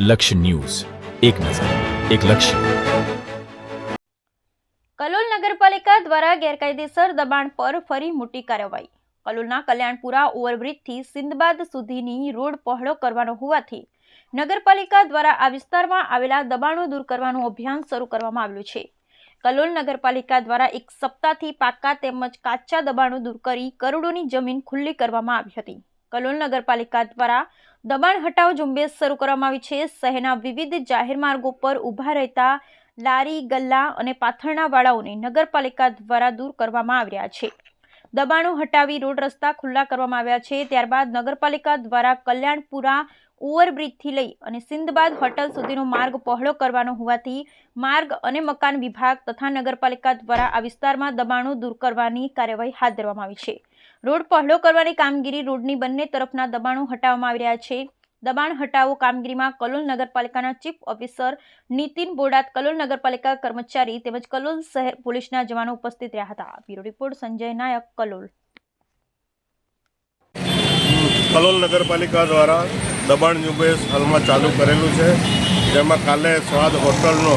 લક્ષ્ય ન્યૂઝ, એક નજર, એક લક્ષ્ય. કલોલ નગરપાલિકા દ્વારા ગેરકાયદેસર દબાણ પર ફરી મોટી કાર્યવાહી. કલોલના કલ્યાણપુરા ઓવરબ્રિજથી સિંદબાદ સુધીની રોડ પહોળો કરવાનો હોવાથી નગરપાલિકા દ્વારા આ વિસ્તારમાં આવેલા દબાણો દૂર કરવાનું અભિયાન શરૂ કરવામાં આવ્યું છે. કલોલ નગરપાલિકા દ્વારા એક સપ્તાહથી પાકા તેમજ કાચા દબાણો દૂર કરી કરોડોની જમીન ખુલ્લી કરવામાં આવી હતી. કલોલ નગરપાલિકા દ્વારા દબાણ હટાવ ઝુંબેશ શરૂ કરવામાં આવી છે. શહેરના વિવિધ જાહેર માર્ગો પર ઊભા રહેતા લારી, ગલ્લા અને પાથરણા વાળાઓને નગરપાલિકા દ્વારા દૂર કરવામાં આવ્યા છે. દબાણો હટાવી રોડ રસ્તા ખુલ્લા કરવામાં આવ્યા છે. ત્યારબાદ નગરપાલિકા દ્વારા કલ્યાણપુરા ઓવરબ્રિજથી લઈ અને સિંદબાદ હોટલ સુધીનો માર્ગ પહોળો કરવાનો હોવાથી માર્ગ અને મકાન વિભાગ તથા નગરપાલિકા દ્વારા આ વિસ્તારમાં દબાણો દૂર કરવાની કાર્યવાહી હાથ ધરવામાં આવી છે. રોડ પહોળો કરવાની કામગીરી રોડની બંને તરફના દબાણો હટાવવામાં આવી રહ્યા છે. દબાણ હટાવો કામગીરીમાં કલોલ નગરપાલિકાના ચીફ ઓફિસર નીતિન બોડાત, કલોલ નગરપાલિકા કર્મચારી તેમજ કલોલ શહેર પોલીસના જવાનો ઉપસ્થિત રહ્યા હતા. બ્યુરો રિપોર્ટ સંજય નાયક, કલોલ. કલોલ નગરપાલિકા દ્વારા દબાણ ઝુંબેશ હાલમાં ચાલુ કરેલું છે, જેમાં કાલે સ્વાદ હોટલનો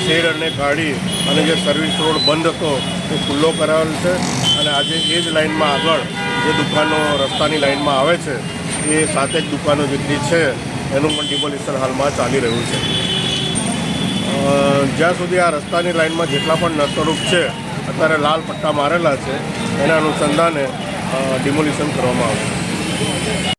શેડ અને ગાડી અને જે સર્વિસ રોડ બંધ હતો એ ખુલ્લો કરાવેલ છે. અને આજે એ જ લાઇનમાં આગળ જે દુકાનો રસ્તાની લાઇનમાં આવે છે એ 7 દુકાનો જેટલી છે એનું પણ ડિમોલિશન હાલમાં ચાલી રહ્યું છે. જ્યાં સુધી આ રસ્તાની લાઇનમાં જેટલા પણ નર્તરૂપ છે અત્યારે લાલ પટ્ટા મારેલા છે એના અનુસંધાને ડિમોલિશન કરવામાં આવશે.